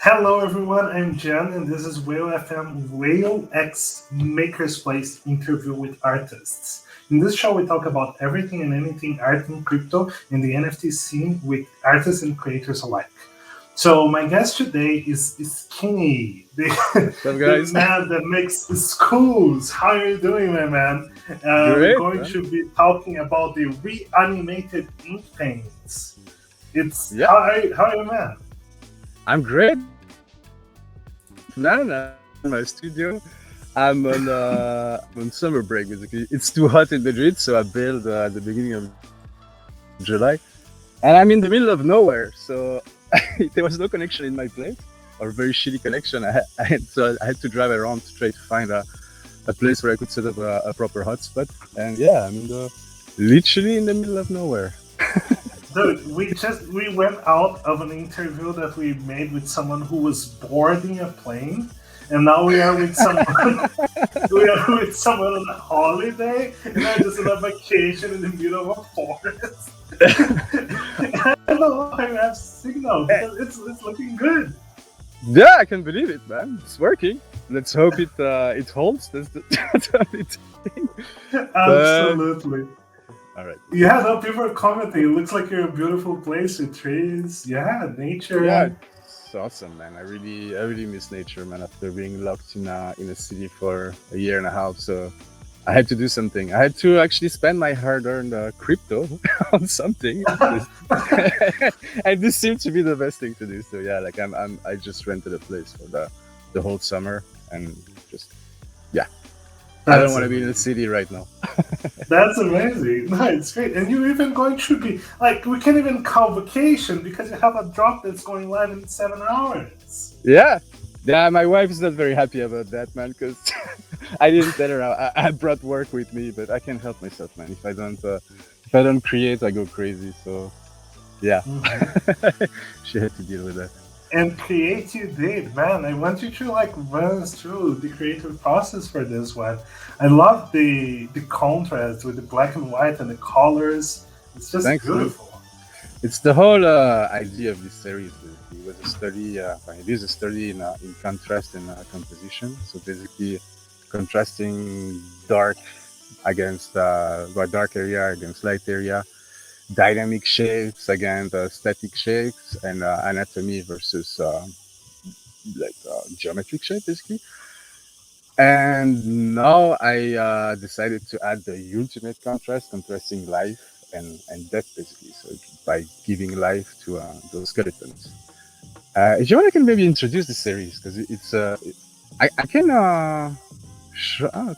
Hello everyone, I'm Jen and this is Whale FM Whale X Makerspace interview with artists. In this show we talk about everything and anything art and crypto in the NFT scene with artists and creators alike. So my guest today is Skeenee, What's up, the guys? man that makes schools. How are you doing, my man? We're Great, going man. to be talking about the Reanimated Ink Paintings. It's Yeah, how are you, man? I'm great, man. I'm in my studio. I'm on summer break. Basically, it's too hot in Madrid, so I bailed at the beginning of July, and I'm in the middle of nowhere. So there was no connection in my place, or very shitty connection. So I had to drive around to try to find a place where I could set up a proper hotspot. And yeah, I'm literally in the middle of nowhere. Dude, we went out of an interview that we made with someone who was boarding a plane, and now we are with someone we are with someone on a holiday, and I'm just on a vacation in the middle of a forest. I don't know why we have signal because it's looking good. Yeah, I can believe it, man. It's working. Let's hope it holds. That's that's the only thing. But Absolutely. all right. Yeah, no, people are commenting. It looks like you're a beautiful place with trees. Yeah, Yeah, nature. it's awesome, man. I really miss nature, man. After being locked in a city for a year and a half, so I had to do something. I had to actually spend my hard-earned crypto on something, and this seemed to be the best thing to do. So yeah, like I just rented a place for the whole summer, and just yeah, I don't That's want to be in the amazing. city right now. That's amazing. No, it's great. And you're even going to be like we can't even call vacation because you have a drop that's going live in 7 hours. Yeah, yeah. My wife is not very happy about that, man, because I didn't tell her I brought work with me, but I can't help myself, man. If I don't create, I go crazy. So yeah, Hmm. she had to deal with that. And create you did, man. I want you to like run us through the creative process for this one. I love the contrast with the black and white and the colors. It's just Thanks, man. beautiful. It's the whole idea of this series. Basically. It was a study. It is a study in contrast and composition. So basically, contrasting dark against dark area against light area, dynamic shapes against static shapes, and anatomy versus geometric shape, basically. And now I decided to add the ultimate contrast, contrasting life and death, basically. So by giving life to those skeletons. If you want, I can maybe introduce the series because I can.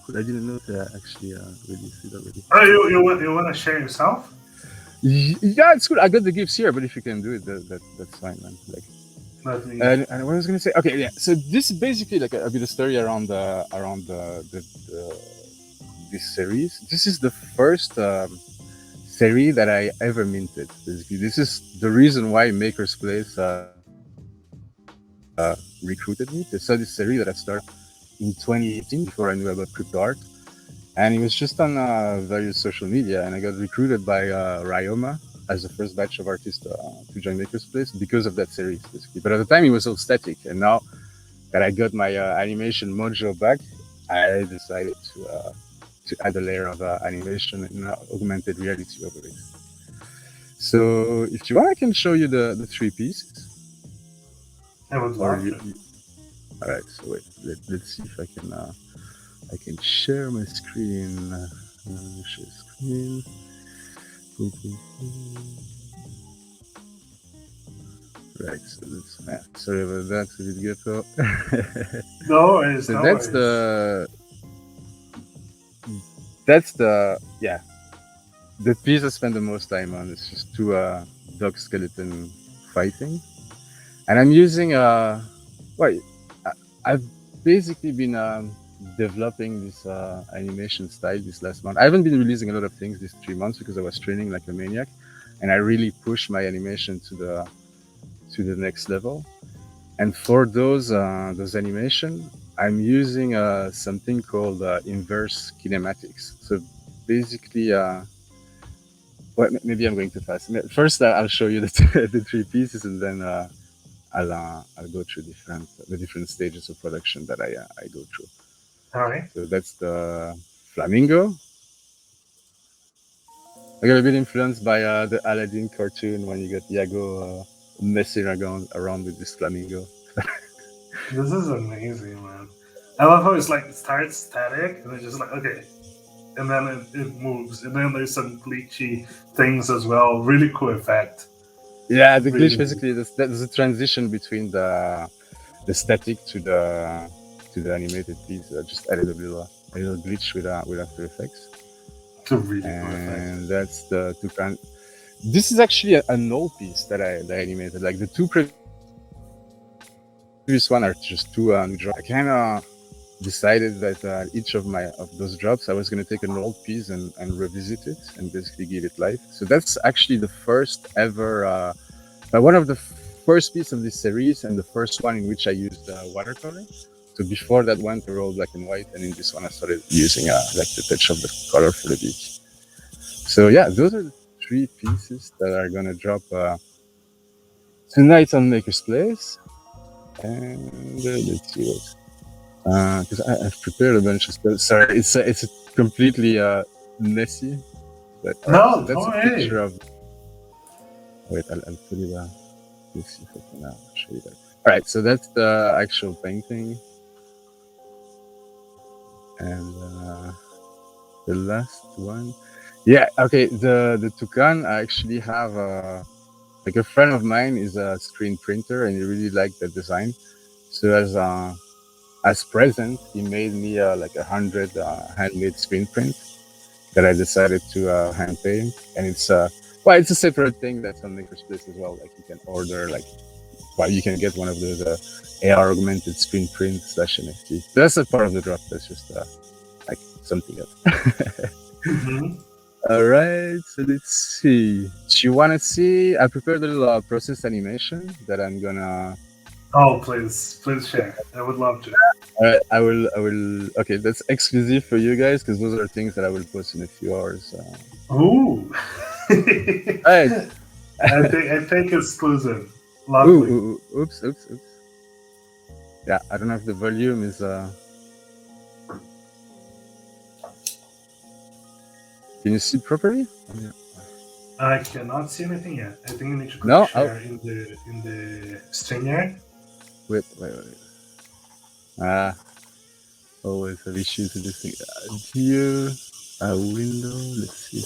Cool. I didn't know that I actually released it already. Oh, you want to share yourself? Yeah, it's cool. I got the gifts here, but if you can do it, that's fine, man. Like, Let me. and what I was gonna say, okay, yeah. So this is basically like a bit of story around the this series. This is the first series that I ever minted. Basically, this is the reason why Makerspace recruited me. They saw this series that I started in 2018 before I knew about crypto art, and it was just on various social media, and I got recruited by Ryoma as the first batch of artists to join Makerspace because of that series, basically. But at the time, it was all static, and now that I got my animation mojo back, I decided to add a layer of animation and augmented reality over it. So, if you want, I can show you the three pieces. I would Or love to. all right. So wait, let's see if I can share my screen. Share screen. Boom, boom, boom. Right. So sorry about that. So it get No worries, so no that's worries. the yeah, the piece I spend the most time on. It's just two dog skeleton fighting, and I'm using well, I've basically been developing this animation style this last month. I haven't been releasing a lot of things these 3 months because I was training like a maniac, and I really pushed my animation to the next level. And for those animation, I'm using something called inverse kinematics. So basically, well, maybe I'm going too fast. First, I'll show you the, the three pieces, and then I'll go through the different stages of production that I go through. All right. So that's the Flamingo. I got a bit influenced by the Aladdin cartoon when you got Iago messing around with this flamingo. This is amazing, man. I love how it's like it starts static and it's just like okay, and then it moves, and then there's some glitchy things as well. Really cool effect. Yeah, the glitch Really. basically there's a transition between the static to the animated piece. I just added a little glitch with After Effects, It's a really cool effect. and that's the Toucan. This is actually an old piece that I animated. Like the two previous one are just two new drops. I kind of decided that each of those drops, I was going to take an old piece and revisit it and basically give it life. So that's actually the first ever, one of the first piece of this series, and the first one in which I used watercolor. So before that went to all black and white, and in this one I started using like the touch of the color for the beak. So yeah, those are the three pieces that are gonna drop tonight on Makerspace. And let's see what, because I've prepared a bunch of stuff. Sorry, it's a completely messy. But No, so that's a don't picture worry. of. Wait, I'll put it. Let's see if I can show you that. All right, so that's the actual painting, and the last one. Yeah, okay. The toucan, I actually have like a friend of mine is a screen printer, and he really liked the design. So as present, he made me like 100 handmade screen print that I decided to hand paint, and it's well, it's a separate thing that's on Makerspace as well. Like you can order you can get one of those AR augmented screen print / NFT. That's a part of the drop. That's just like something else. Mm-hmm. All right, so let's see. Do you want to see? I prepared a little process animation that I'm gonna. Oh, please share. I would love to. All right, I will. Okay, that's exclusive for you guys because those are things that I will post in a few hours. Ooh. All right. I think exclusive. Ooh, Lovely. oops. Yeah, I don't know if the volume is. Can you see properly? Yeah. I cannot see anything yet. I think I need to click No. share in the StreamYard. Wait. Always have issues with this thing. View a window. Let's see.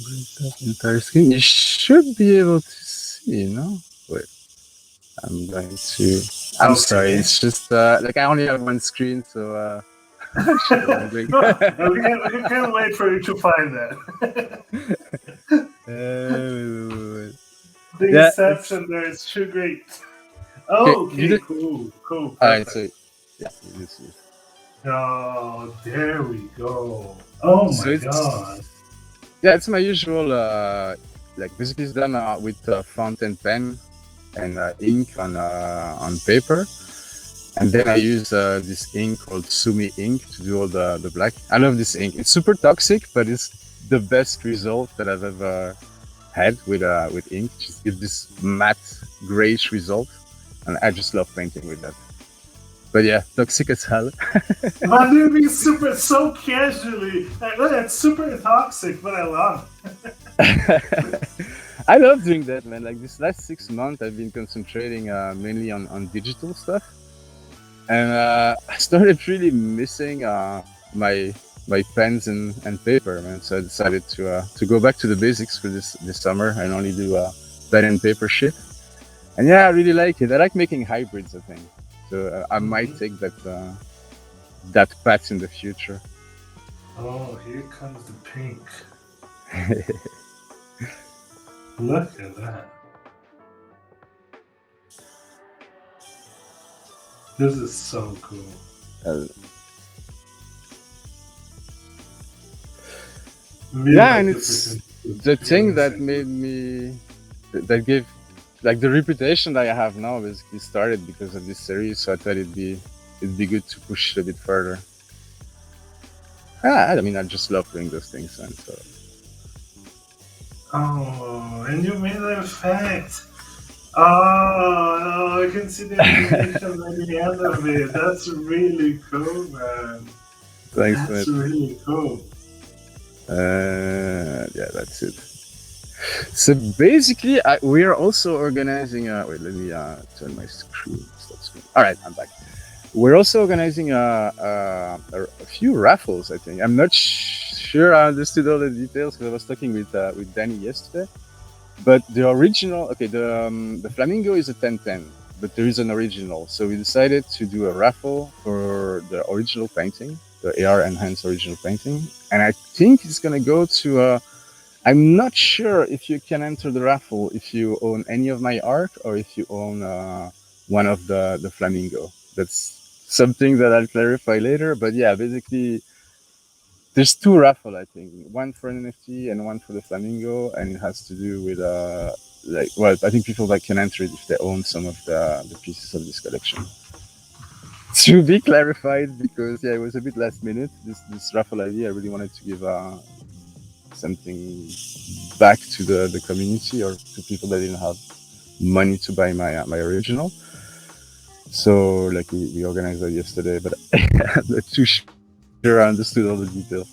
Bring up entire screen. You should be able to see. No. Wait. I'm going to. I'm Okay. sorry. It's just like I only have one screen, so. No, we can't wait for you to find that. Wait. The Yeah, inception there is too great. okay. Oh, okay, cool. All right, Perfect. so yeah, this is. Oh, there we go. Oh So my god. it's my usual like basically it's done with fountain pen and ink on paper, and then I use this ink called Sumi ink to do all the black. I love this ink. It's super toxic, but it's the best result that I've ever had with ink. Just gives this matte grayish result, and I just love painting with that. But yeah, toxic as hell. But you're being so casually. Like, oh, it's super toxic, but I love it. I love doing that, man. Like this last 6 months, I've been concentrating mainly on digital stuff, and I started really missing my pens and paper, man. So I decided to go back to the basics for this summer and only do pen and paper shit. And yeah, I really like it. I like making hybrids, I think. So I might take that path in the future. Oh, here comes the pink. Look at that. This is so cool. Yeah, and it's the thing that made me that gave like the reputation that I have now basically started because of this series. So I thought it'd be good to push it a bit further. I mean, I just love doing those things, and so. Oh, and you made the effect. Oh, I can see the animation at the end of it. That's really cool, man. Thanks, That's man. really cool. Yeah, that's it. So basically, we are also organizing. Wait, let me turn my screen. Stop screen. All right, I'm back. We're also organizing a few raffles. I think I'm not sure I understood all the details because I was talking with Danny yesterday. But the original, okay, the Flamingo is a 1010, but there is an original. So we decided to do a raffle for the original painting, the AR enhanced original painting, and I think it's gonna go to. I'm not sure if you can enter the raffle if you own any of my art or if you own one of the Flamingo. That's something that I'll clarify later. But yeah, basically there's two raffle, I think. One for an NFT and one for the Flamingo, and it has to do with like, well, I think people that can enter it if they own some of the pieces of this collection. To be clarified, because yeah, it was a bit last minute. This raffle idea, I really wanted to give something back to the community or to people that didn't have money to buy my original. So like we organized that yesterday, but I'm not too sure I understood all the details.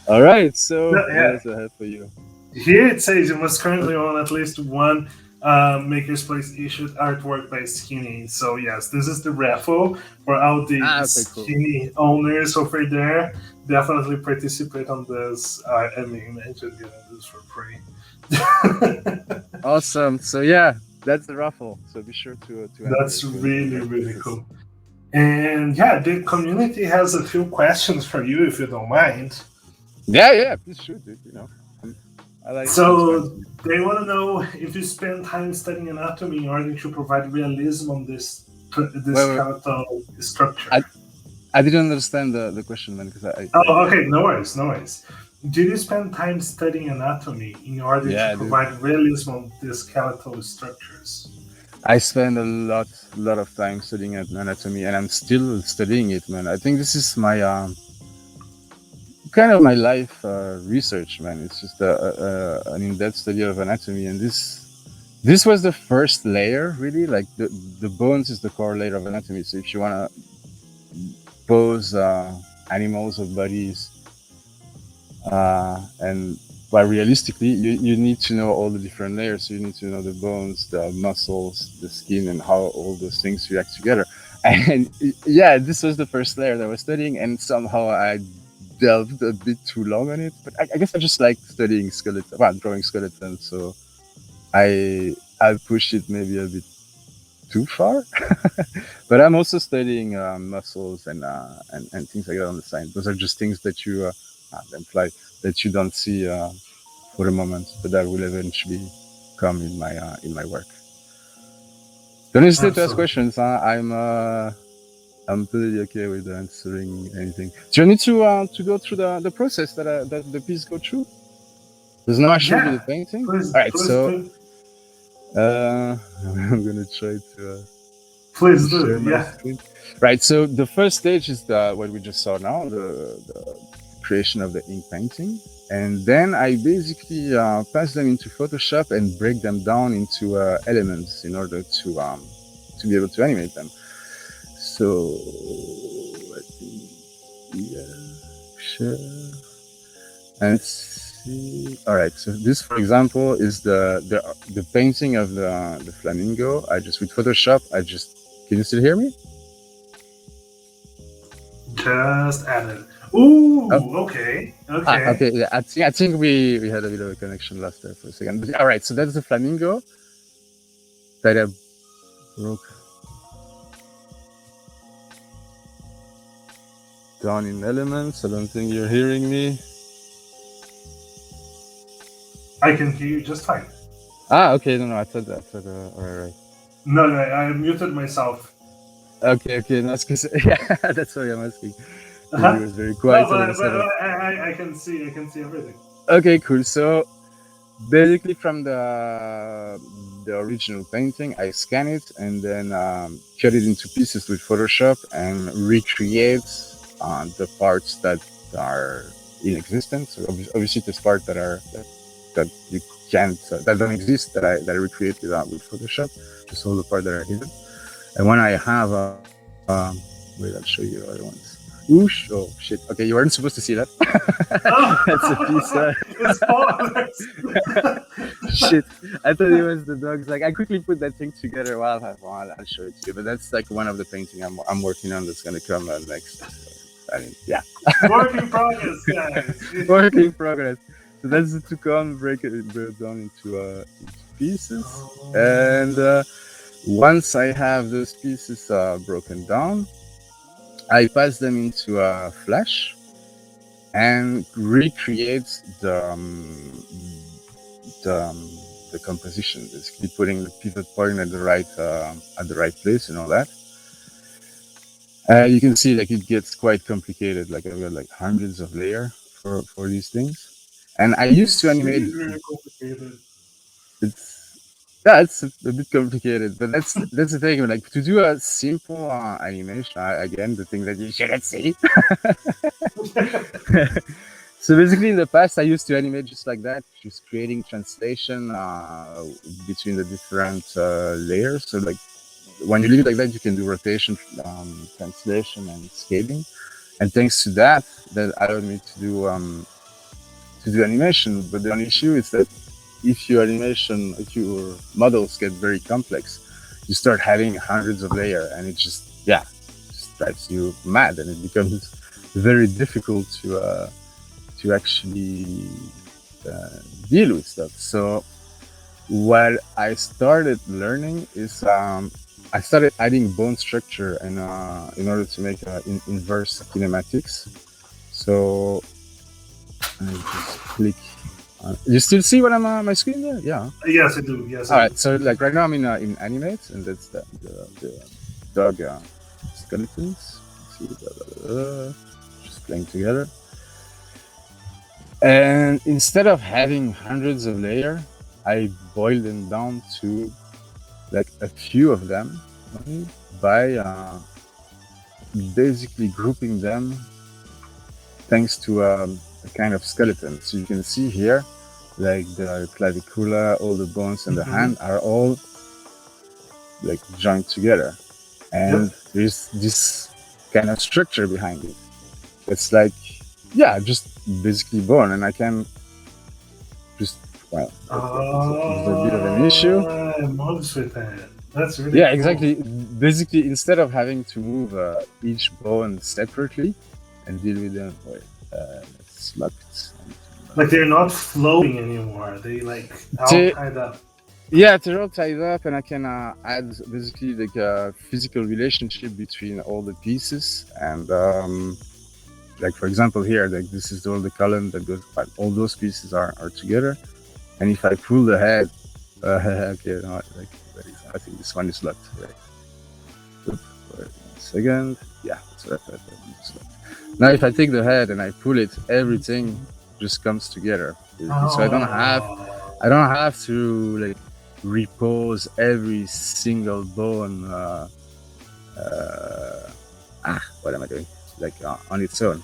All right, so what No, else I yeah. have for you? Here it says you must currently own at least one Makerspace issued artwork by Skeenee. So yes, this is the raffle for all the Okay, cool. Skeenee owners over there. Definitely participate on this. I mean, I just getting this for free. Awesome. So yeah, that's the raffle. So be sure to enter That's if you want to win really your really pieces. cool. And yeah, the community has a few questions for you if you don't mind. Yeah, yeah. Please shoot it. I like So transparency. they want to know if you spend time studying anatomy in order to provide realism on this Well, skeletal structure. I I didn't understand the question, man, because Oh, okay, no worries, no worries. Did you spend time studying anatomy in order to yeah, dude. provide realism on the skeletal structures? I spend a lot of time studying anatomy, and I'm still studying it, man. I think this is my kind of my life research, man. It's just an in-depth study of anatomy, and this was the first layer, really. Like the bones is the core layer of anatomy. So if you wanna pose animals or bodies, and but realistically, you need to know all the different layers. So you need to know the bones, the muscles, the skin, and how all those things react together. And yeah, this was the first layer that I was studying, and somehow I delved a bit too long on it. But I guess I just like studying skeleton, well, drawing skeletons. So I pushed it maybe a bit too far. But I'm also studying muscles and things like that on the side. Those are just things that you imply that you don't see for the moment, but that will eventually come in my work. Don't hesitate to ask Absolutely. questions. Huh? I'm totally okay with answering anything. Do you need to go through the process that the piece go through? Because now I showed you the Yeah, painting. please, All right, please, so please, I'm gonna try to please share do. my Yeah. screen. Right. So the first stage is the what we just saw now, the creation of the ink painting, and then I basically pass them into Photoshop and break them down into elements in order to be able to animate them. So let me share and see. All right. So this, for example, is the painting of the flamingo. I just with Photoshop. I just can you still hear me? Just added. Oh, Ooh, okay, okay. okay. Yeah, I think we had a bit of a connection lost there for a second. But, all right, so that's the flamingo that I broke down in elements. I don't think you're hearing me. I can hear you just fine. Okay. No, no. I thought that. I thought, all right, right. No, no, I muted myself. Okay, okay. No, because yeah, that's why I'm asking because it Uh-huh. was very No, quiet all of a sudden. I I can see everything. Okay, cool. So basically, from the original painting, I scan it and then cut it into pieces with Photoshop and recreate the parts that are in existence. So obviously, there's parts that that you can't that don't exist that I recreated with Photoshop, just all the part that are hidden. And when I have wait, I'll show you the other ones. Oosh! Oh shit! Okay, you weren't supposed to see that. That's a piece. It's Shit! I thought it was the dogs. Like I quickly put that thing together. Well, I'll show it to you. But that's like one of the painting I'm working on that's gonna come next. I mean, yeah. Work in progress, guys. Work in progress. So that's it to come. Break it down into pieces, and once I have those pieces broken down, I pass them into Flash and recreate the composition, basically putting the pivot point at the right place and all that. You can see like it gets quite complicated. Like I've got like hundreds of layers for these things, and I used to animate. Really complicated. It's a bit complicated, but that's the thing. Like to do a simple animation, again, the thing that you shouldn't see. So basically, in the past, I used to animate just like that, just creating translation between the different layers. So like when you leave it like that, you can do rotation, translation, and scaling. And thanks to that allowed me to do animation. But the only issue is that if your models get very complex, you start having hundreds of layers, and it just drives you mad, and it becomes very difficult to actually deal with stuff. So what I started learning is I started adding bone structure and in order to make inverse kinematics. So I just click. You still see what I'm on my screen there? Yeah. Yes, I do. Yes. All right. So like right now I'm in Animate, and that's the dog skeletons. See, just playing together. And instead of having hundreds of layers, I boil them down to like a few of them by basically grouping them thanks to a kind of skeleton. So you can see here, like the clavicula, all the bones, and the hand are all like joined together, and there's this kind of structure behind it. It's like just basically bone, and I can just there's a bit of an issue. Moves with that. That's really cool. Exactly. Basically, instead of having to move each bone separately and deal with them, it's locked. Like they're not floating anymore. They like all tied up. Yeah, they're all tied up, and I can add basically like a physical relationship between all the pieces. And like for example here, like this is all the column that goes. All those pieces are together. And if I pull the head, okay, no, like I think this one is locked. Right? Wait 1 second. Yeah, it's locked. Now if I take the head and I pull it, everything just comes together. So I don't have to like repose every single bone. What am I doing? Like on its own,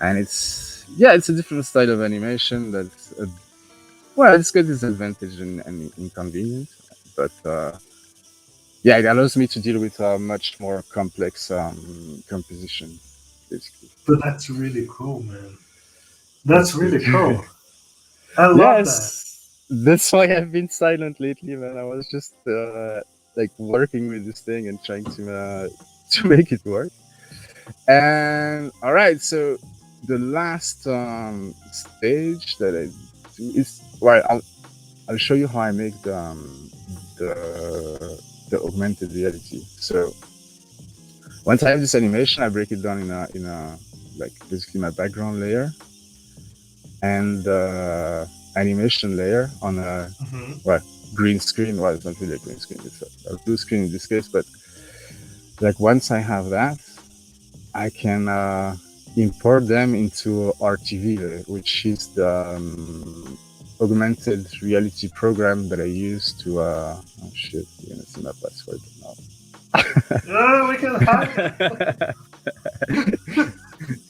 and it's a different style of animation that's it's got its advantage and inconvenience, but it allows me to deal with a much more complex composition, basically. But that's really cool, man. That's really cool. I love that. That's why I've been silent lately, man. I was just like working with this thing and trying to make it work. And all right, so the last stage that I do is I'll show you how I make the augmented reality. So once I have this animation, I break it down in a like basically my background layer and animation layer on a green screen. Well, it's not really a green screen; it's a blue screen in this case. But like once I have that, I can import them into RTV, which is the augmented reality program that I use to. Oh shit! You're gonna see my password now. We can hide.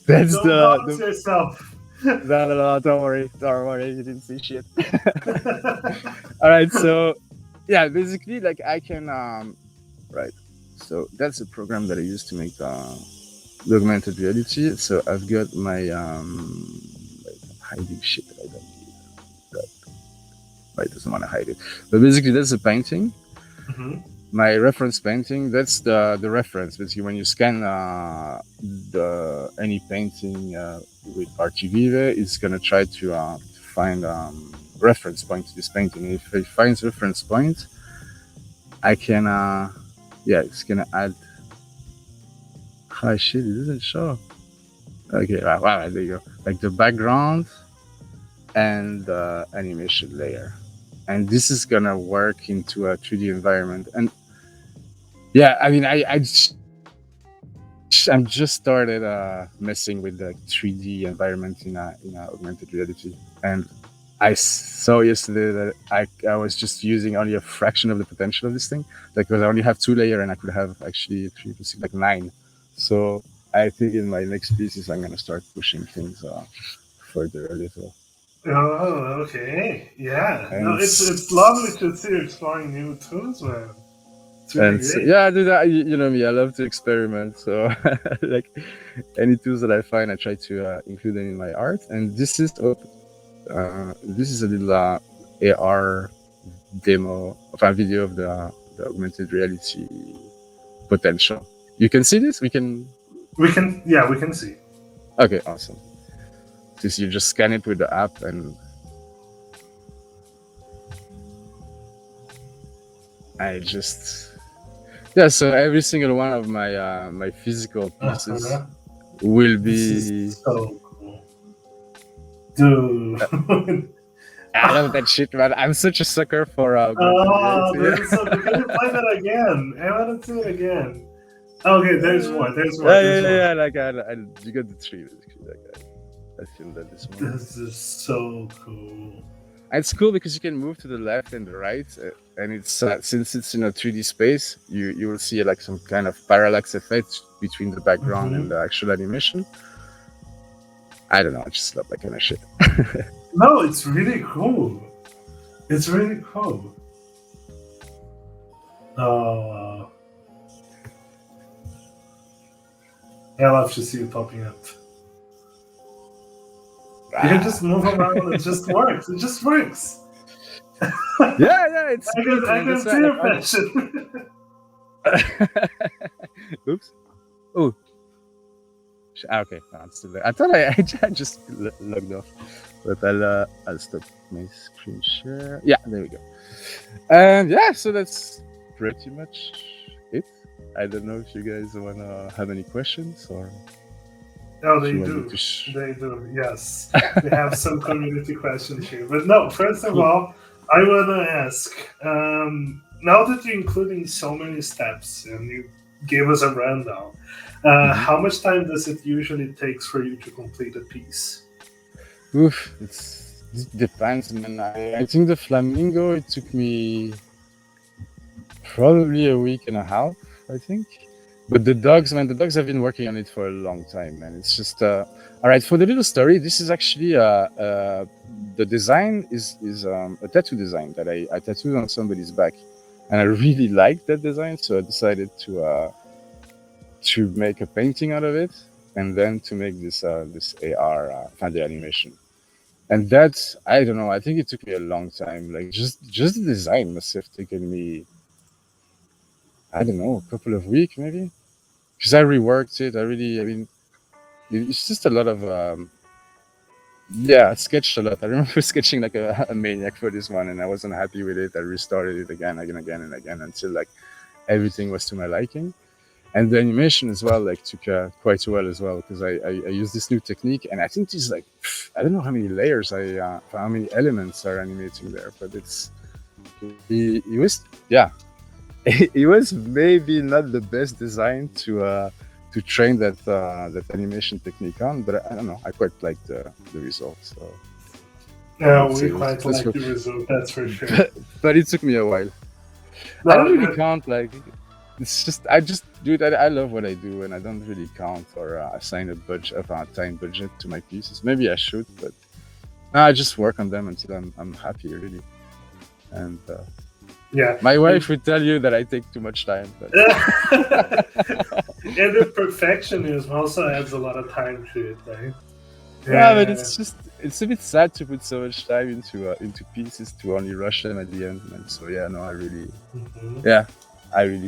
That's Don't dox yourself. No, don't worry, you didn't see shit. All right, so yeah, basically, like I can, right. So that's a program that I use to make the augmented reality. So I've got my wait, I'm hiding shit that I don't need. That right doesn't want to hide it. But basically, that's a painting. Hmm. My reference painting. That's the reference. Basically, when you scan any painting with RTVive, it's gonna try to find reference point to this painting. If it finds reference point, I can yeah, it's gonna add. Oh shit! It doesn't show. Okay, wow, there you go. Like the background and the animation layer, and this is gonna work into a 3D environment. And yeah, I mean, I'm just started messing with the 3D environment in a augmented reality, and I saw yesterday that I was just using only a fraction of the potential of this thing, because I only have 2 layers and I could have actually 3 plus 6, like 9. So I think in my next pieces I'm gonna start pushing things further a little. Oh, okay. Yeah. No, And it's lovely to see you exploring new tools, man. It's really and so, great. yeah, dude, you know me, I love to experiment. So like any tools that I find, I try to include them in my art. And this is a little AR demo of a video of the augmented reality potential. You can see this? Yeah, we can see. Okay, awesome. This you just scan it with the app and I just yeah. So every single one of my physical pieces Uh-huh. will This be. is so cool. Dude. I love that shit, man. I'm such a sucker for augmented Oh, reality. this is so cool. Can you play that again? I want to see it again. Okay, there's more. There's more. Yeah, There's more. Like you got the tree. Basically. Like I feel that this one. This is so cool. It's cool because you can move to the left and the right, and it's since it's in a 3D space, you will see like some kind of parallax effect between the background and the actual animation. I don't know. I just love that kind of shit. No, it's really cool. It's really cool. Uh, I love to see you popping up. You can just move around. It just works. It just works. Yeah, it's cool. I can see your passion. Oops. Oh. Okay, no, it's still there. I thought I just logged off, but I'll stop my screen share. Yeah, there we go. And yeah, so that's pretty much it. I don't know if you guys wanna have any questions or. Oh, they do. They do. Yes, we have some community questions here. But no, first of all, I want to ask. Now that you're including so many steps and you gave us a rundown, how much time does it usually takes for you to complete a piece? Oof, it depends, man. I think the Flamingo, it took me probably a week and a half, I think. But the dogs, man, the dogs have been working on it for a long time, man. It's just all right. For the little story, this is actually the design is a tattoo design that I tattooed on somebody's back, and I really liked that design, so I decided to make a painting out of it, and then to make this AR the animation. And that's, I don't know. I think it took me a long time. Like just the design must have taken me, I don't know, a couple of weeks maybe. Because I reworked it. I mean, it's just a lot of, I sketched a lot. I remember sketching like a maniac for this one, and I wasn't happy with it. I restarted it again and again until like everything was to my liking. And the animation as well, like took quite well as well, because I used this new technique, and I think there's like, I don't know how many layers how many elements are animating there, but it was, yeah. It was maybe not the best design to train that animation technique on, but I don't know. I quite liked the results. So Yeah, we quite like the result. That's for sure. but it took me a while. No, I don't really count like it's just I just do it. I love what I do, and I don't really count or assign a budget of a time budget to my pieces. Maybe I should, but no, I just work on them until I'm happy, really. And Yeah. my wife would tell you that I take too much time, but And the perfectionism also adds a lot of time to it, right? yeah, but it's a bit sad to put so much time into pieces to only rush them at the end. And so yeah, no, I really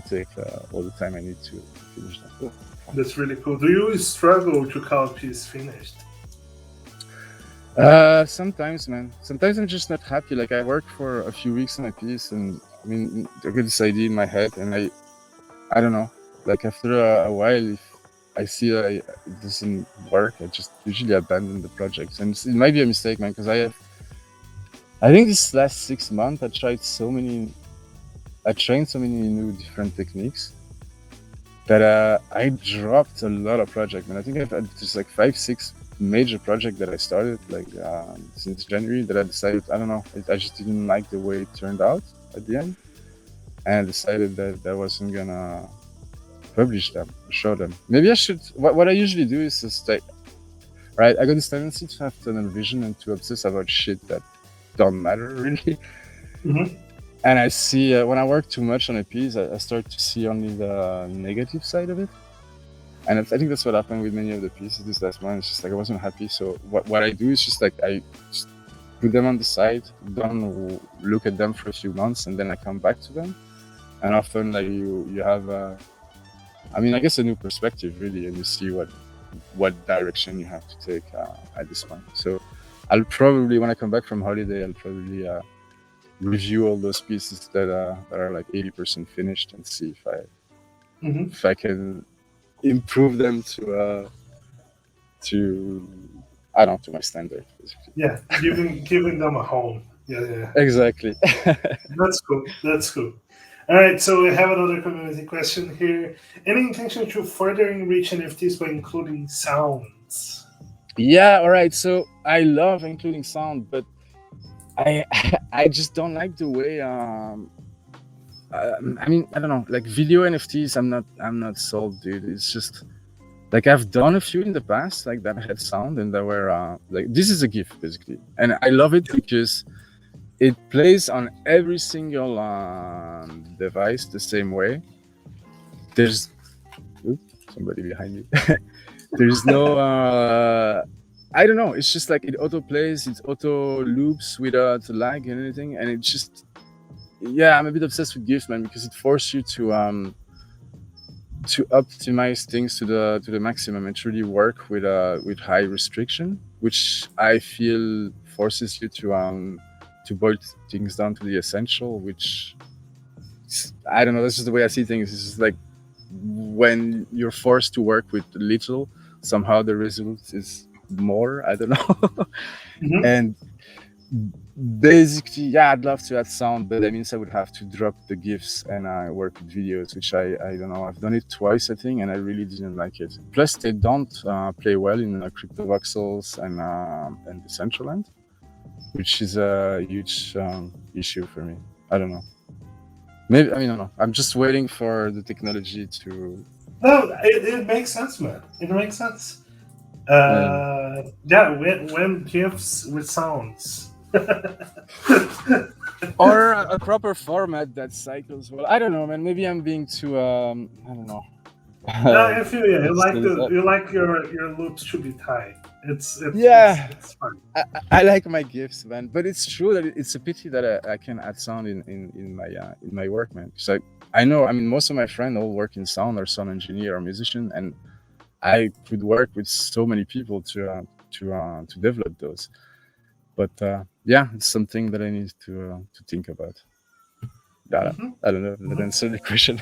take all the time I need to finish them. That's really cool. Do you struggle to call a piece finished? Sometimes, man. Sometimes I'm just not happy. Like I work for a few weeks on a piece, and I mean, I get this idea in my head, and I don't know. Like after a while, if I see that it doesn't work, I just usually abandon the project. And it might be a mistake, man, because I think this last 6 months I trained so many new different techniques that I dropped a lot of projects. And I think I've had just like 5-6 major projects that I started like since January that I decided I don't know, I just didn't like the way it turned out at the end, and I decided that I wasn't gonna publish them, show them. Maybe I should. What I usually do is just like, right, I got this tendency to have tunnel vision and to obsess about shit that don't matter really. Mm-hmm. And I see when I work too much on a piece, I start to see only the negative side of it. And I think that's what happened with many of the pieces this last one. It's just like I wasn't happy. So what I do is just like I just put them on the side, don't look at them for a few months, and then I come back to them. And often like you have I mean, I guess a new perspective really, and you see what direction you have to take at this point. So I'll probably, when I come back from holiday, I'll probably review all those pieces that are like 80% finished and see if I can improve them to I don't know, to my standard, basically. Yeah, giving them a home. Yeah. Exactly. That's cool. That's cool. All right, so we have another community question here. Any intention to further enrich NFTs by including sounds? Yeah, all right. So I love including sound, but I I just don't like the way I mean, I don't know, like video NFTs, I'm not sold, dude. It's just like I've done a few in the past, like that had sound and that were like, this is a GIF basically, and I love it because it plays on every single device the same way. There's somebody behind me. There's no I don't know. It's just like it auto plays, it auto loops without lag and anything, and it just, yeah, I'm a bit obsessed with GIF, man, because it forces you to optimize things to the maximum and truly work with high restriction, which I feel forces you to boil things down to the essential, which I don't know. That's just the way I see things. It's just like when you're forced to work with little, somehow the result is more. I don't know. And basically, yeah, I'd love to add sound, but that means I would have to drop the GIFs and work with videos, which I don't know. I've done it twice, I think, and I really didn't like it. Plus, they don't play well in crypto voxels and Decentraland, which is a huge issue for me. I don't know. Maybe, I mean, I don't know. I'm just waiting for the technology to. No, it makes sense, man. It makes sense. Yeah, when GIFs with sounds. Or a proper format that cycles well. I don't know, man. Maybe I'm being too I don't know. No, I feel you. You like your loops to be tight. It's fun. I like my GIFs, man. But it's true that it's a pity that I can add sound in my work, man. Because I know, I mean, most of my friends all work in sound or sound engineer or musician, and I could work with so many people to develop those. But yeah, it's something that I need to think about. I don't know. That answer the question.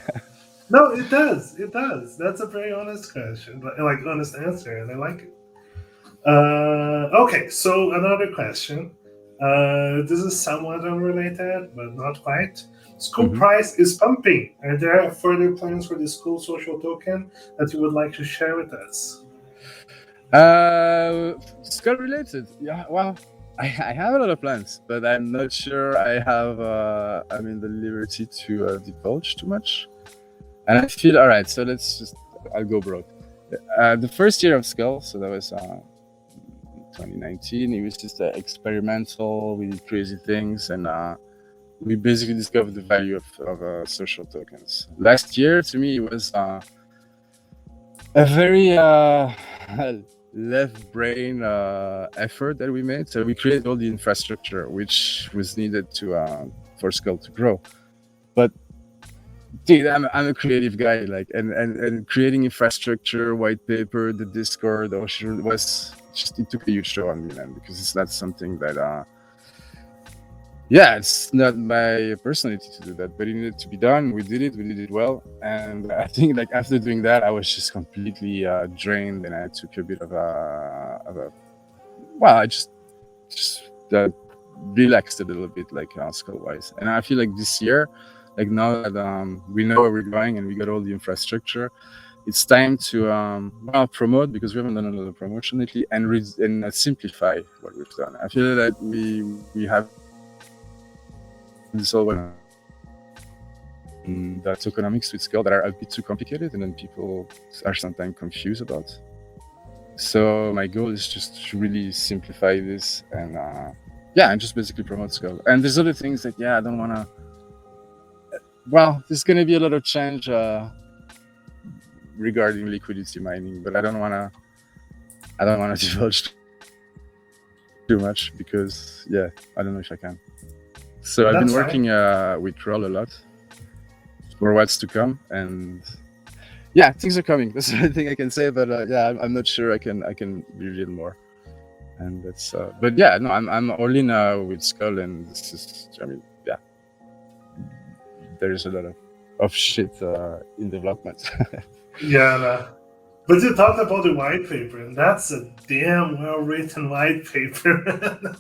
No, it does. It does. That's a very honest question, like honest answer, and I like it. Okay, so another question. This is somewhat unrelated, but not quite. School price is pumping. Are there further plans for the school social token that you would like to share with us? Skull related. Yeah, well, I have a lot of plans, but I'm not sure I have the liberty to divulge too much. And I feel all right. So I'll go broke. The first year of Skull, so that was 2019. It was just experimental. We did crazy things, and we basically discovered the value of social tokens. Last year, to me, it was a very left brain effort that we made. So we created all the infrastructure which was needed to for Skull to grow. But dude, I'm a creative guy, like, and creating infrastructure, white paper, the Discord, was just, it took a huge toll on me, man, because it's not something that yeah, it's not my personality to do that, but it needed to be done. We did it well, and I think like after doing that, I was just completely drained, and I took a bit of a well, I just relaxed a little bit, like skill wise, and I feel like this year, like now that we know where we're going and we got all the infrastructure, it's time to well, promote, because we haven't done a lot of promotion lately, and simplify what we've done. I feel that we have this all that tokenomics with Skull that are a bit too complicated, and then people are sometimes confused about. So my goal is just to really simplify this, and yeah, and just basically promote Skull. And there's other things that, yeah, I don't want to. Well, there's going to be a lot of change regarding liquidity mining, but I don't want to divulge too much, because yeah, I don't know if I can. So I've been working with Roll a lot for what's to come, and yeah, things are coming. That's the only thing I can say. But yeah, I'm not sure I can reveal more. And that's but yeah, no, I'm all in with Skull, and this is, I mean, yeah, there's a lot of shit in development. Yeah, no. But you talked about the white paper, and that's a damn well-written white paper.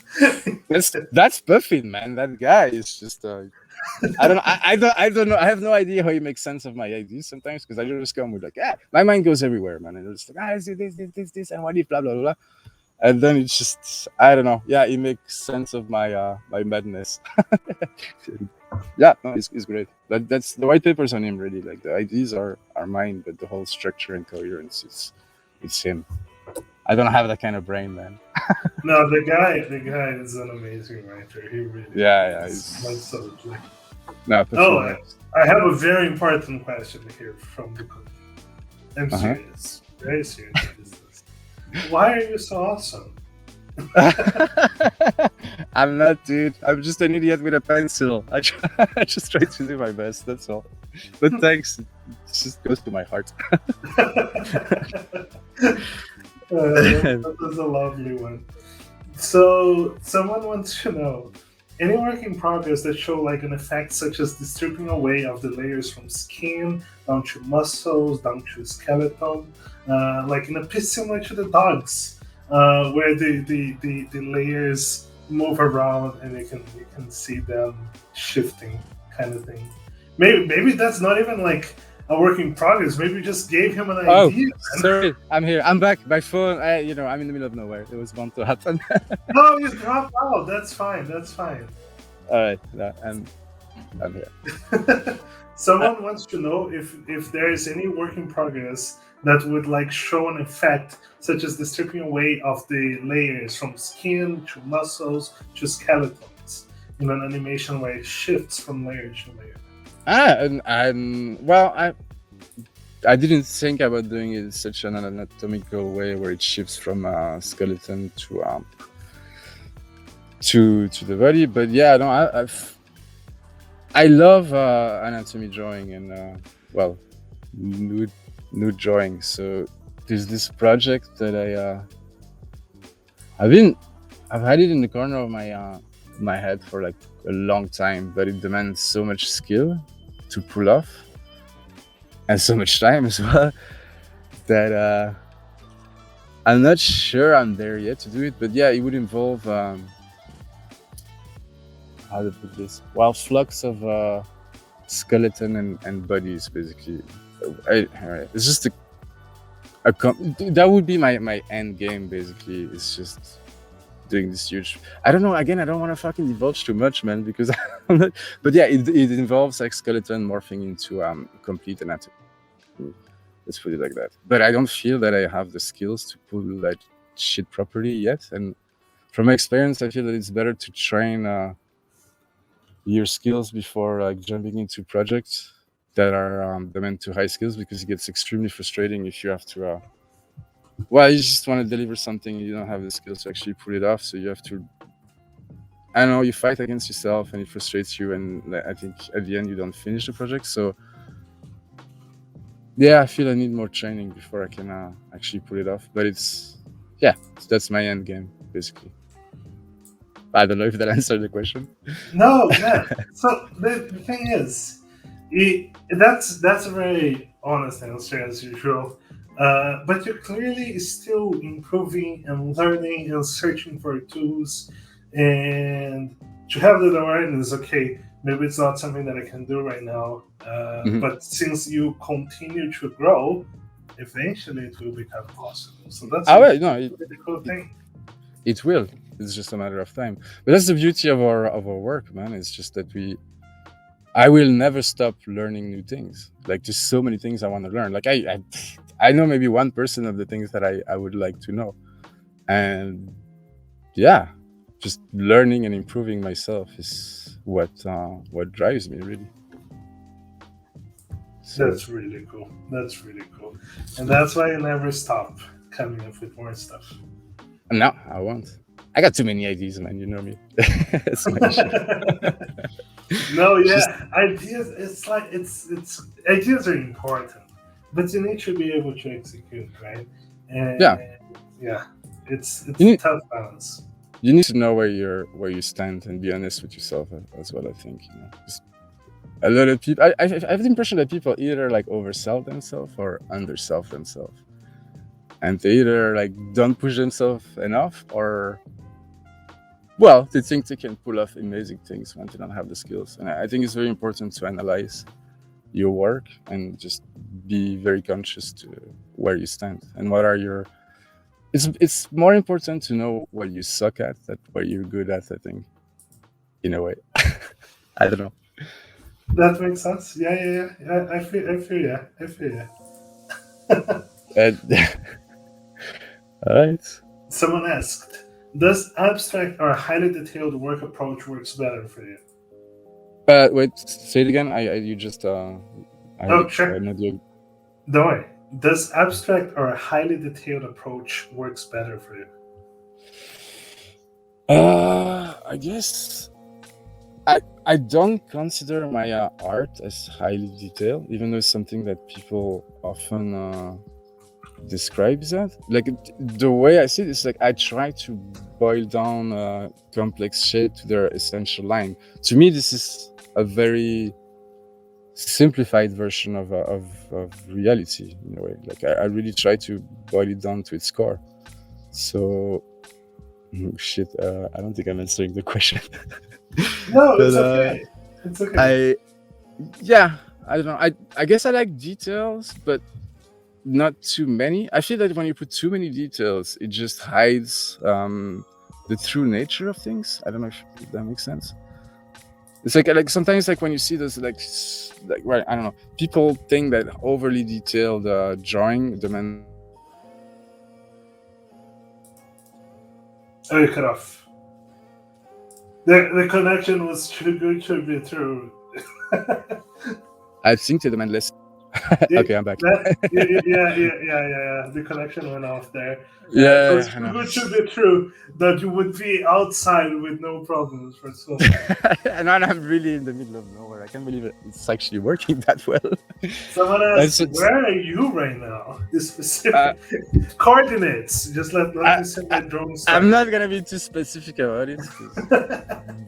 that's Buffett, man. That guy is just I don't know. I have no idea how he makes sense of my ideas sometimes, because I just come with like, yeah, my mind goes everywhere, man, and it's like, let's do this, and what if blah blah blah, and then it's just, I don't know. Yeah, he makes sense of my my madness. Yeah, no, it's great. That's the white papers on him, really. Like, the ideas are mine, but the whole structure and coherence, it's him. I don't have that kind of brain, man. No, the guy is an amazing writer. He really is. Absolutely. No, I have a very important question here from the community. I'm serious, very serious business. Why are you so awesome? I'm not, dude. I'm just an idiot with a pencil. I just try to do my best. That's all. But thanks. It just goes to my heart. That was a lovely one. So, someone wants to know, any work in progress that show like an effect such as the stripping away of the layers from skin down to muscles, down to skeleton, like in a piece similar to the dogs, where the layers move around and you can see them shifting, kind of thing. Maybe that's not even like a work in progress. Maybe we just gave him an idea. Sorry, I'm here. I'm back. My phone. I'm in the middle of nowhere. It was bound to happen. No, you dropped out. That's fine. All right, I'm here. Someone wants to know if there is any work in progress that would like show an effect such as the stripping away of the layers from skin to muscles to skeletons in an animation where it shifts from layer to layer. Well, I didn't think about doing it in such an anatomical way where it shifts from skeleton to the body, but yeah, no, I love anatomy drawing and well, nude drawing. So there's this project that I've had it in the corner of my head for like a long time, but it demands so much skill to pull off and so much time as well that I'm not sure I'm there yet to do it. But yeah, it would involve how to put this, well, flux of skeleton and bodies, basically. It's just that would be my end game, basically. It's just doing this huge, I don't know, again, I don't want to fucking divulge too much, man, because I'm not, but yeah, it involves like skeleton morphing into complete anatomy. Let's put it like that. But I don't feel that I have the skills to pull that shit properly yet. And from my experience, I feel that it's better to train your skills before like jumping into projects that are meant to high skills, because it gets extremely frustrating if you have to. Well, you just want to deliver something and you don't have the skills to actually pull it off, so you have to. I don't know. You fight against yourself, and it frustrates you, and I think at the end you don't finish the project. So yeah, I feel I need more training before I can actually pull it off. But that's my end game basically. I don't know if that answered the question. No, yeah. So the thing is, that's a very honest answer as usual. But you're clearly still improving and learning and searching for tools, and to have that awareness. Okay, maybe it's not something that I can do right now, but since you continue to grow, eventually it will become possible. So that's a really cool thing. It will. It's just a matter of time. But that's the beauty of our work, man. It's just that I will never stop learning new things. Like, there's so many things I want to learn. Like I know maybe 1% of the things that I would like to know. And yeah, just learning and improving myself is what drives me, really. So, that's really cool. That's really cool. And that's why you never stop coming up with more stuff. No, I won't. I got too many ideas, man. You know me. It's my issue. No, yeah, ideas. It's like it's ideas are important, but you need to be able to execute, right? And yeah, it's a tough balance. You need to know where you stand and be honest with yourself as well. I think a lot of people. I have the impression that people either like oversell themselves or undersell themselves, and they either like don't push themselves enough, or well, they think they can pull off amazing things when they don't have the skills. And I think it's very important to analyze your work and just be very conscious to where you stand and what are your. It's more important to know what you suck at than what you're good at, I think, in a way. I don't know. That makes sense. Yeah. I feel you. All right. Someone asked, does abstract or highly detailed work approach works better for you? Wait, say it again. You just sure. Don't worry. Does abstract or a highly detailed approach works better for you? I guess I don't consider my art as highly detailed, even though it's something that people often describes that. Like, the way I see it is like I try to boil down complex shit to their essential line. To me, this is a very simplified version of reality in a way. Like, I really try to boil it down to its core. So shit, I don't think I'm answering the question. No, but, it's okay. It's okay. I don't know. I guess I like details, but not too many. I feel that when you put too many details, it just hides the true nature of things. I don't know if that makes sense. It's like sometimes like when you see those like right, I don't know. People think that overly detailed drawing demands. Oh, you cut off. The connection was too good to be true. I think they demand less. Okay, I'm back. Yeah. The connection went off there. Yeah, it was too good to be true that you would be outside with no problems for so long. And I'm really in the middle of nowhere. I can't believe it's actually working that well. Someone asked, where are you right now? The specific coordinates. Just let me send my drone. I'm not gonna be too specific about it,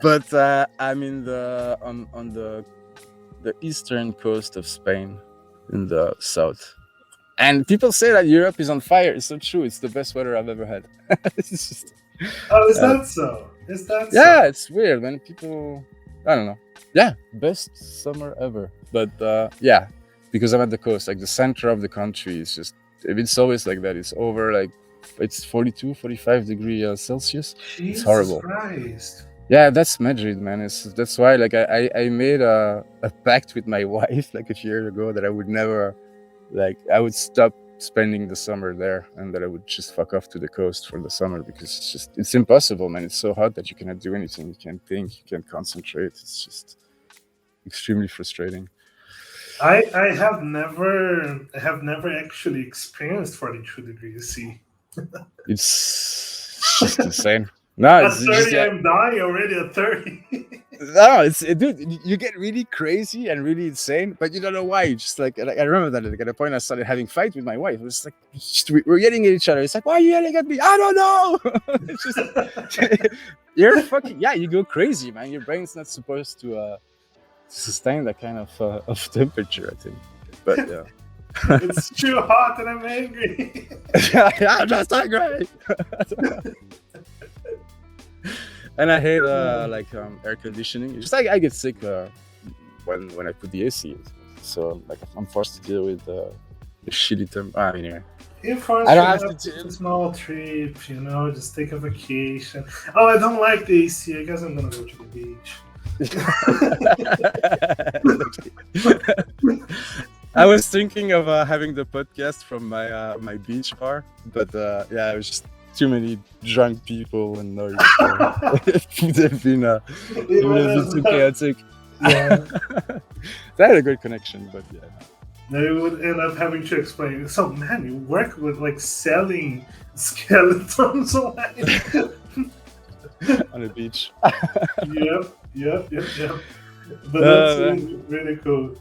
but I'm in on the eastern coast of Spain, in the south. And people say that Europe is on fire. It's so true. It's the best weather I've ever had. It's just, is that so? Is that so? Yeah, it's weird, man. People, I don't know. Yeah, best summer ever. But yeah, because I'm at the coast, like the center of the country is just, it's always like that. It's over like, it's 42, 45 degrees Celsius. Jesus it's horrible. Christ. Yeah, that's Madrid, man. That's why, like, I made a pact with my wife like a year ago that I would never Like I would stop spending the summer there, and that I would just fuck off to the coast for the summer, because it's impossible, man. It's so hot that you cannot do anything. You can't think. You can't concentrate. It's just extremely frustrating. I have never actually experienced 42 degrees C. It's just insane. No, At it's just 30, I'm dying already at 30. no, dude, you get really crazy and really insane, but you don't know why. You just like I remember that like, at a point I started having fight with my wife. It was like we're yelling at each other. It's like, why are you yelling at me? I don't know. It's just you're fucking you go crazy, man. Your brain's not supposed to sustain that kind of temperature, I think. But yeah. It's too hot and I'm angry. I'm just angry. And I hate air conditioning. It's just like I get sick when I put the AC in. So like I'm forced to deal with the shitty temp. Anyway. If I don't have to do a small trip, just take a vacation. Oh, I don't like the AC. I guess I'm gonna go to the beach. I was thinking of having the podcast from my beach bar, but it was just too many drunk people and noise. It would have been too chaotic. Yeah. They had a good connection, but yeah. They would end up having to explain. So, man, you work with like selling skeletons online on the beach. Yep. But that's really cool.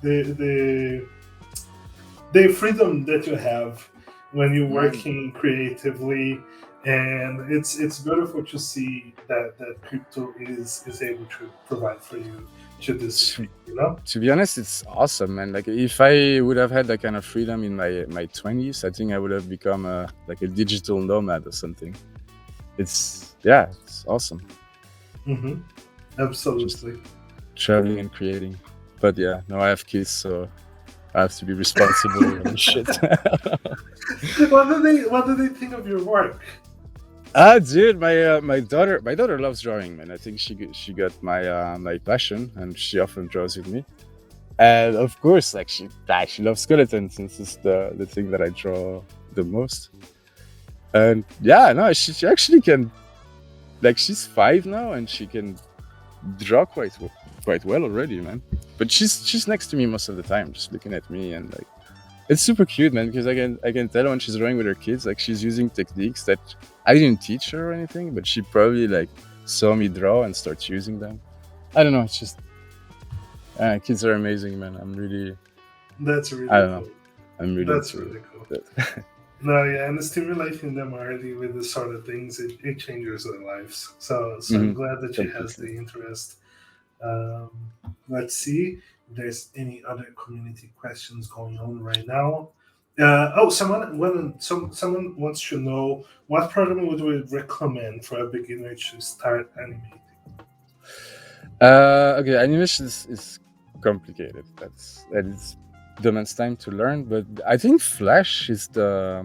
The freedom that you have when you're working creatively, and it's beautiful to see that crypto is able to provide for you to this, To be honest, it's awesome, man. Like if I would have had that kind of freedom in my 20s, I think I would have become a digital nomad or something. It's awesome. Mm-hmm. Absolutely. Just traveling and creating. But yeah, now I have kids, so I have to be responsible and shit. What do they think of your work? Dude, my daughter loves drawing, man. I think she got my passion, and she often draws with me. And of course, like she loves skeletons, since it's the thing that I draw the most. And she actually can, like, she's 5 now, and she can draw quite well already, man. But she's next to me most of the time, just looking at me, and like it's super cute, man, because I can tell when she's drawing with her kids, like she's using techniques that I didn't teach her or anything, but she probably like saw me draw and starts using them. I don't know, it's just kids are amazing, man. That's really cool. I'm really that's really cool. No, yeah, and stimulating them early with this sort of things, it changes their lives. So I'm glad that she has the interest. Let's see if there's any other community questions going on right now. Someone wants to know what program would we recommend for a beginner to start animating? Okay, animation is complicated. That is demands time to learn, but I think Flash is the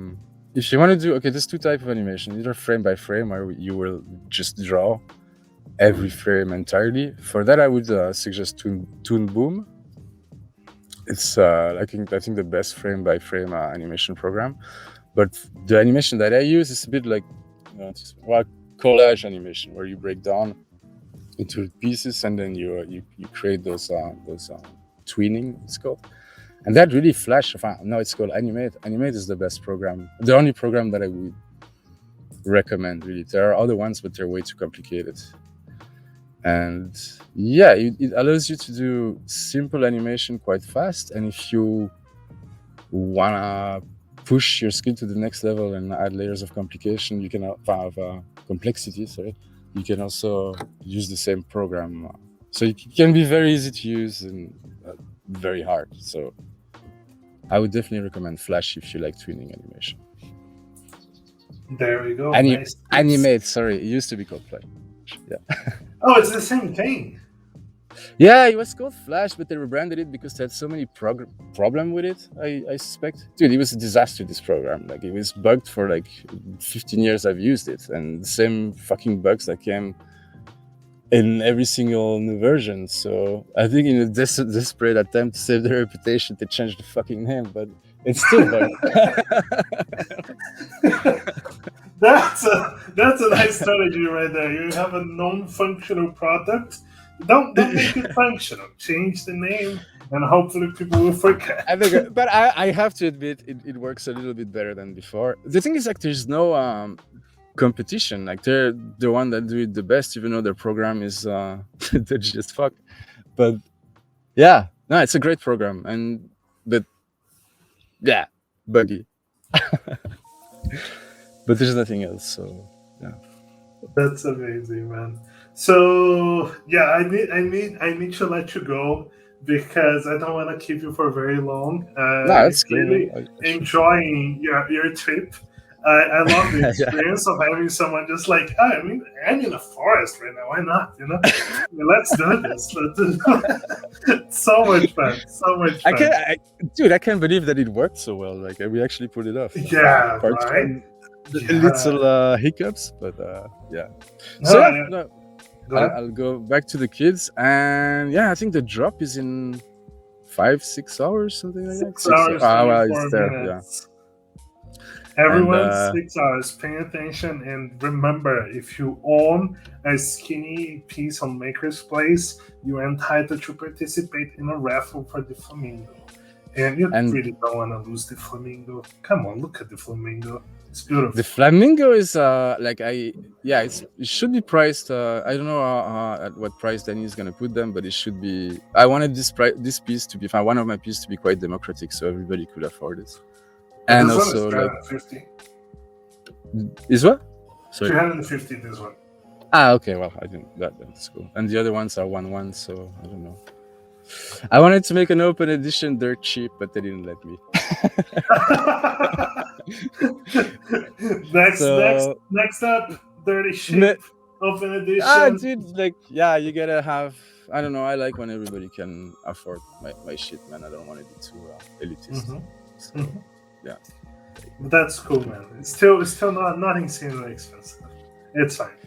if you want to do there's 2 types of animation, either frame by frame, or you will just draw every frame entirely. For that, I would suggest Toon Boom. It's I think the best frame by frame animation program. But the animation that I use is a bit like collage animation, where you break down into pieces and then you create those tweening, it's called. And that really Flash. Now it's called Animate. Animate is the best program, the only program that I would recommend, really. There are other ones, but they're way too complicated. And it allows you to do simple animation quite fast. And if you wanna push your skill to the next level and add layers of complication, you can have complexity. Sorry, you can also use the same program. So it can be very easy to use and very hard. So I would definitely recommend Flash if you like tweening animation. There we go. Animate, sorry, it used to be called Flash. Yeah. Oh, it's the same thing. Yeah, it was called Flash, but they rebranded it because they had so many problem with it. I suspect, dude, it was a disaster. This program, like, it was bugged for like 15 years. I've used it, and the same fucking bugs that came in every single new version. So I think in a desperate attempt to save their reputation, they changed the fucking name. But It's still better. That's a nice strategy right there. You have a non-functional product. Don't make it functional. Change the name, and hopefully people will forget. I think, but I have to admit, it works a little bit better than before. The thing is, like, there's no competition. Like, they're the one that do it the best, even though their program is dodgy as fuck. But yeah, no, it's a great program, but yeah, buggy. But there's nothing else. So yeah, That's amazing, man. So yeah, I need to let you go because I don't want to keep you for very long. no, I'm that's cool, really man. I should. enjoying your trip. I love the Yeah. experience of having someone just like, oh, I mean, I'm in a forest right now. Why not? You know, let's do this. Let's do so much fun. So much fun. Dude, I can't believe that it worked so well. Like, we actually put it off. Yeah, Apart right. from the Yeah. little hiccups, but yeah. No, So yeah. no, Go ahead. I'll go back to the kids, and yeah, I think the drop is in 5-6 hours, something like that. 6 hours, well, 24 it's there. minutes. Everyone, And 6 hours. Pay attention and remember, if you own a Skeenee piece on Makerspace, you are entitled to participate in a raffle for the Flamingo. And you really don't want to lose the Flamingo. Come on, look at the Flamingo. It's beautiful. The Flamingo is it should be priced. I don't know at what price Danny is gonna put them, but it should be. I wanted this piece to be one of my pieces to be quite democratic, so everybody could afford it. And this also, one is 350. Is what? Sorry. 350. This one. Okay. Well, I didn't. That's cool. And the other ones are 1/1, so I don't know. I wanted to make an open edition dirt cheap, but they didn't let me. Next up, dirty shit. Open edition. Dude, like, yeah, you gotta have. I don't know. I like when everybody can afford my shit, man. I don't want to be too elitist. So, yeah. That's cool, man. It's still not insanely expensive. It's fine.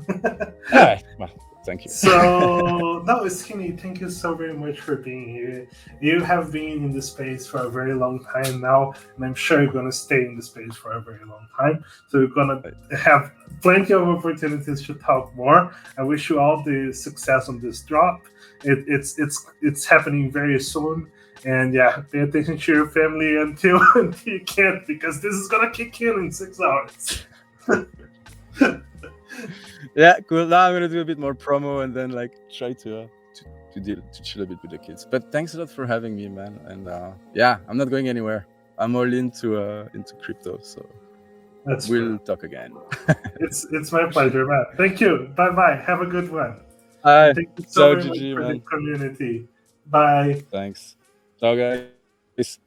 All right. Well, thank you. So, no, Skeenee, thank you so very much for being here. You have been in the space for a very long time now, and I'm sure you're going to stay in the space for a very long time. So, you're going to have plenty of opportunities to talk more. I wish you all the success on this drop. It's happening very soon. And yeah, pay attention to your family until you can't, because this is going to kick in 6 hours. Yeah, cool. Now I'm gonna do a bit more promo and then like try to chill a bit with the kids. But thanks a lot for having me, man. And yeah, I'm not going anywhere. I'm all into crypto, so we'll talk again. It's my pleasure, man. Thank you. Bye. Have a good one. Thank you so much for man. the community. Bye. Thanks. Ciao, guys.